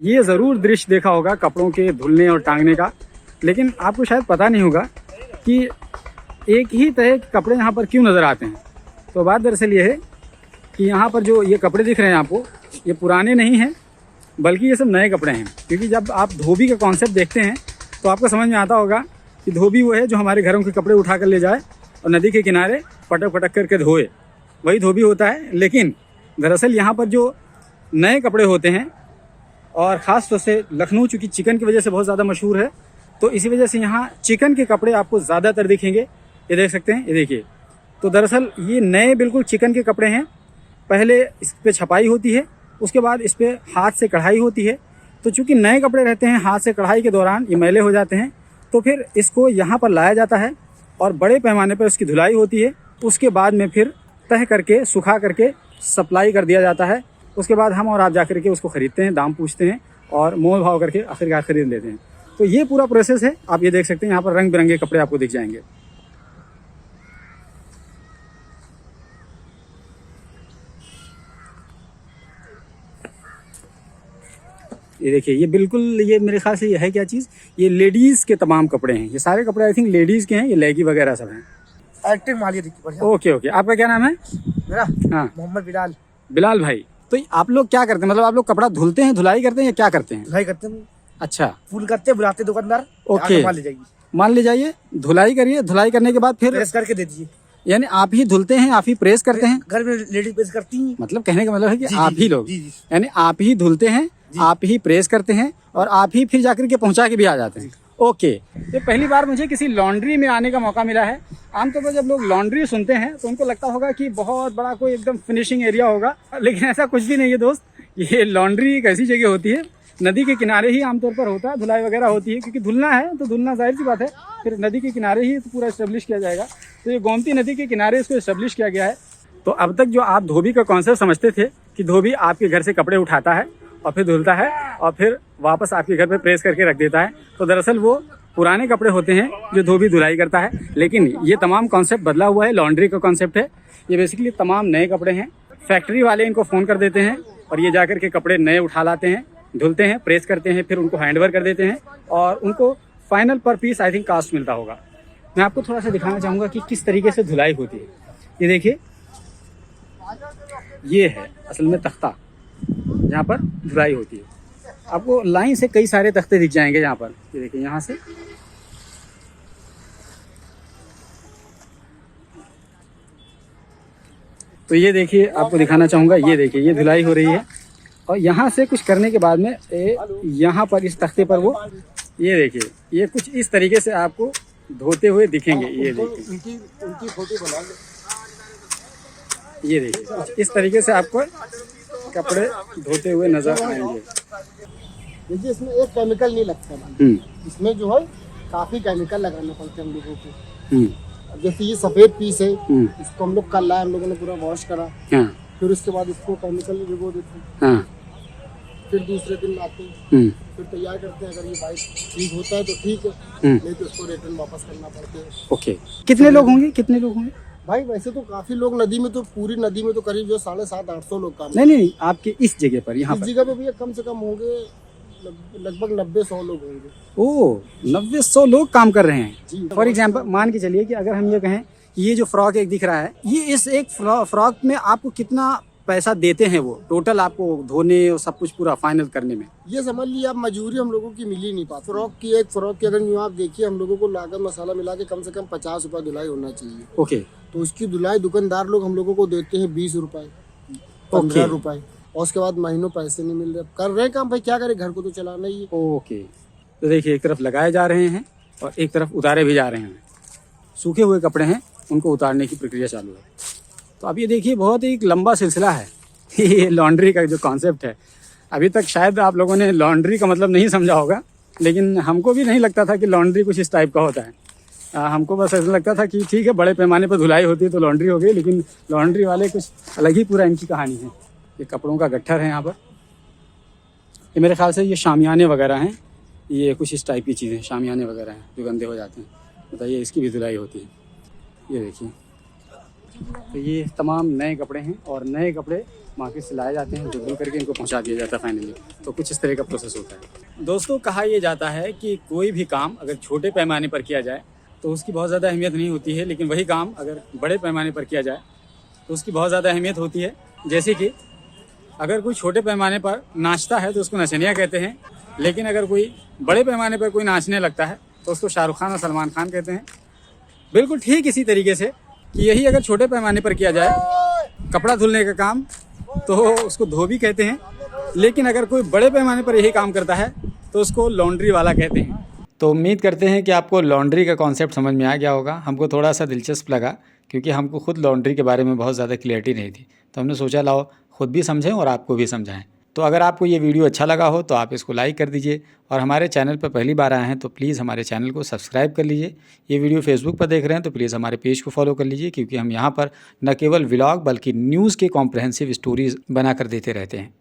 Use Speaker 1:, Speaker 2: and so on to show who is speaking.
Speaker 1: ये ज़रूर दृश्य देखा होगा कपड़ों के धुलने और टांगने का, लेकिन आपको शायद पता नहीं होगा कि एक ही तरह के कपड़े यहाँ पर क्यों नज़र आते हैं। तो बात दरअसल ये है कि यहाँ पर जो ये कपड़े दिख रहे हैं आपको, ये पुराने नहीं हैं बल्कि ये सब नए कपड़े हैं। क्योंकि जब आप धोबी का कॉन्सेप्ट देखते हैं तो आपको समझ में आता होगा कि धोबी वो है जो हमारे घरों के कपड़े उठा कर ले जाए और नदी के किनारे पटक पटक करके धोए, वही धोबी होता है। लेकिन दरअसल यहाँ पर जो नए कपड़े होते हैं, और ख़ास तौर से लखनऊ चूँकि चिकन की वजह से बहुत ज़्यादा मशहूर है, तो इसी वजह से यहाँ चिकन के कपड़े आपको ज़्यादातर दिखेंगे। ये देख सकते हैं, ये देखिए। तो दरअसल ये नए बिल्कुल चिकन के कपड़े हैं। पहले इस पर छपाई होती है, उसके बाद इस पर हाथ से कढ़ाई होती है। तो चूँकि नए कपड़े रहते हैं, हाथ से कढ़ाई के दौरान ये मैले हो जाते हैं, तो फिर इसको यहाँ पर लाया जाता है और बड़े पैमाने पर उसकी धुलाई होती है। उसके बाद में फिर तह करके सुखा करके सप्लाई कर दिया जाता है। उसके बाद हम और आप जाकर के उसको ख़रीदते हैं, दाम पूछते हैं और मोल भाव करके आखिरकार ख़रीद लेते हैं। तो ये पूरा प्रोसेस है। आप ये देख सकते हैं, यहाँ पर रंग बिरंगे कपड़े आपको दिख जाएंगे। ये देखिए, ये बिल्कुल, ये मेरे ख्याल से ये है क्या चीज़, ये लेडीज़ के तमाम कपड़े हैं। ये सारे कपड़े आई थिंक लेडीज़ के हैं, ये लेगी वगैरह सब हैं।
Speaker 2: एक्टिंग मालिया दिखती बढ़िया।
Speaker 1: ओके ओके, आपका क्या नाम है?
Speaker 2: मेरा
Speaker 1: हाँ,
Speaker 2: मोहम्मद बिलाल।
Speaker 1: बिलाल भाई। तो आप लोग क्या करते हैं, मतलब आप लोग कपड़ा धुलते हैं, धुलाई करते हैं या क्या करते हैं?
Speaker 2: धुलाई करते हैं,
Speaker 1: अच्छा,
Speaker 2: फूल करते हैं, बुलाते दुकानदार,
Speaker 1: ओके,
Speaker 2: माल ले जाइए,
Speaker 1: मान ले जाइए, धुलाई करिए, धुलाई करने के बाद फिर
Speaker 2: प्रेस करके दे दीजिए।
Speaker 1: यानी आप ही धुलते हैं, आप ही प्रेस करते हैं?
Speaker 2: घर में लेडीज प्रेस करती हैं।
Speaker 1: मतलब कहने का मतलब है कि
Speaker 2: जी,
Speaker 1: आप
Speaker 2: जी,
Speaker 1: ही लोग,
Speaker 2: जी, जी।
Speaker 1: यानी आप ही धुलते हैं, आप ही प्रेस करते हैं और आप ही फिर जाकर के पहुंचा के भी आ जाते हैं। ओके, ये पहली बार मुझे किसी लॉन्ड्री में आने का मौका मिला है। आमतौर पर जब लोग लॉन्ड्री सुनते हैं तो उनको लगता होगा कि बहुत बड़ा कोई एकदम फिनिशिंग एरिया होगा, लेकिन ऐसा कुछ भी नहीं है दोस्त। ये लॉन्ड्री एक ऐसी जगह होती है, नदी के किनारे ही आमतौर पर होता है, धुलाई वगैरह होती है। क्योंकि धुलना है तो धुलना जाहिर सी बात है, फिर नदी के किनारे ही तो पूरा इस्टेब्लिश किया जाएगा। तो ये गोमती नदी के किनारे इसको इस्टेब्लिश किया गया है। तो अब तक जो आप धोबी का कॉन्सेप्ट समझते थे कि धोबी आपके घर से कपड़े उठाता है और फिर धुलता है और फिर वापस आपके घर पे प्रेस करके रख देता है, तो दरअसल वो पुराने कपड़े होते हैं जो धोबी धुलाई करता है। लेकिन ये तमाम कॉन्सेप्ट बदला हुआ है, लॉन्ड्री का कॉन्सेप्ट है। ये बेसिकली तमाम नए कपड़े हैं। फैक्ट्री वाले इनको फ़ोन कर देते हैं और ये जाकर के कपड़े नए उठा लाते हैं, धुलते हैं, प्रेस करते हैं, फिर उनको हैंडओवर कर देते हैं और उनको फाइनल पर पीस आई थिंक कास्ट मिलता होगा। मैं आपको थोड़ा सा दिखाना चाहूँगा कि किस तरीके से धुलाई होती है। ये देखिए, ये है असल में तख्ता जहाँ पर धुलाई होती है। आपको लाइन से कई सारे तख्ते दिख जाएंगे यहाँ पर। ये देखिए, यहाँ से तो ये देखिए, आपको दिखाना चाहूँगा, ये देखिए, ये धुलाई हो रही है और यहाँ से कुछ करने के बाद में यहाँ पर इस तख्ते पर वो, ये देखिए, ये कुछ इस तरीके से आपको धोते हुए दिखेंगे। ये देखिए,
Speaker 2: उनकी फोटो बना लो।
Speaker 1: ये देखिए, कुछ इस तरीके से आपको कपड़े धोते हुए नजर आएंगे।
Speaker 2: देखिए, इसमें एक केमिकल नहीं लगता, इसमें जो है काफी केमिकल लगाना पड़ता है हम लोगों को। जैसे ये सफेद पीस है, इसको हम लोग कल लाए, हम लोगों ने पूरा वॉश करा, फिर उसके बाद इसको केमिकल में भिगो देते हैं, फिर दूसरे दिन लाते हैं, फिर तैयार करते हैं। अगर ये वाइट ठीक होता है तो ठीक है, नहीं तो इसको रिटर्न वापस करना पड़ता है।
Speaker 1: ओके, कितने लोग होंगे, कितने लोग होंगे
Speaker 2: भाई? वैसे तो काफी लोग नदी में, तो पूरी नदी में तो करीब जो 750-800 लोग काम।
Speaker 1: नहीं, आपके इस जगह पर, यहाँ
Speaker 2: इस
Speaker 1: पर
Speaker 2: जगह पे भैया कम से कम होंगे लगभग 90-100 लोग होंगे।
Speaker 1: ओह, 90-100 लोग काम कर रहे हैं
Speaker 2: जी।
Speaker 1: फॉर एग्जाम्पल मान के चलिए कि अगर हम ये कहें कि ये जो फ्रॉक एक दिख रहा है, ये इस एक फ्रॉक में आपको कितना पैसा देते हैं वो टोटल आपको धोने और सब कुछ पूरा फाइनल करने में?
Speaker 2: ये समझ लीजिए आप, मजूरी हम लोगों की मिल ही नहीं पाती। एक फ्रॉक की अगर यूँ आप देखिए, हम लोगों को लागत मसाला मिला के कम से कम 50 रुपये धुलाई होना चाहिए।
Speaker 1: ओके,
Speaker 2: तो उसकी धुलाई दुकानदार लोग हम लोगों को देते हैं 20 रुपये, 15 रुपये, और उसके बाद महीनों पैसे नहीं मिल रहे। कर रहे हैं काम भाई, क्या करें, घर को तो चलाना ही है।
Speaker 1: ओके, तो देखिए, एक तरफ लगाए जा रहे हैं और एक तरफ उतारे भी जा रहे हैं। सूखे हुए कपड़े हैं, उनको उतारने की प्रक्रिया चालू है। तो अब ये देखिए, बहुत ही एक लंबा सिलसिला है ये लॉन्ड्री का जो कॉन्सेप्ट है। अभी तक शायद आप लोगों ने लॉन्ड्री का मतलब नहीं समझा होगा, लेकिन हमको भी नहीं लगता था कि लॉन्ड्री कुछ इस टाइप का होता है। हमको बस ऐसा लगता था कि ठीक है, बड़े पैमाने पर धुलाई होती है तो लॉन्ड्री हो गई, लेकिन लॉन्ड्री वाले कुछ अलग ही पूरा इनकी कहानी है। ये कपड़ों का गट्ठर है यहाँ पर। ये मेरे ख्याल से ये शामियाने वगैरह हैं, ये कुछ इस टाइप की चीज़ें, शामियाने वगैरह हैं जो गंदे हो जाते हैं। बताइए, इसकी भी धुलाई होती है। ये देखिए, तो ये तमाम नए कपड़े हैं और नए कपड़े मार्केट से लाए जाते हैं, जो धुल करके इनको पहुंचा दिया जाता है फाइनली। तो कुछ इस तरह का प्रोसेस होता है। दोस्तों, कहा यह जाता है कि कोई भी काम अगर छोटे पैमाने पर किया जाए तो उसकी बहुत ज़्यादा अहमियत नहीं होती है, लेकिन वही काम अगर बड़े पैमाने पर किया जाए तो उसकी बहुत ज़्यादा अहमियत होती है। जैसे कि अगर कोई छोटे पैमाने पर नाचता है तो उसको नचनिया कहते हैं, लेकिन अगर कोई बड़े पैमाने पर कोई नाचने लगता है तो उसको शाहरुख खान और सलमान खान कहते हैं। बिल्कुल ठीक इसी तरीके से कि यही अगर छोटे पैमाने पर किया जाए कपड़ा धुलने का काम तो उसको धोबी कहते हैं, लेकिन अगर कोई बड़े पैमाने पर यही काम करता है तो उसको लॉन्ड्री वाला कहते हैं। तो उम्मीद करते हैं कि आपको लॉन्ड्री का कॉन्सेप्ट समझ में आ गया होगा। हमको थोड़ा सा दिलचस्प लगा क्योंकि हमको खुद लॉन्ड्री के बारे में बहुत ज़्यादा क्लियरिटी नहीं थी, तो हमने सोचा लाओ खुद भी समझें और आपको भी समझाएं। तो अगर आपको ये वीडियो अच्छा लगा हो तो आप इसको लाइक कर दीजिए, और हमारे चैनल पर पहली बार आए हैं तो प्लीज़ हमारे चैनल को सब्सक्राइब कर लीजिए। ये वीडियो फेसबुक पर देख रहे हैं तो प्लीज़ हमारे पेज को फॉलो कर लीजिए, क्योंकि हम यहाँ पर न केवल व्लॉग बल्कि न्यूज़ के कॉम्प्रहेंसिव स्टोरीज़ बना कर देते रहते हैं।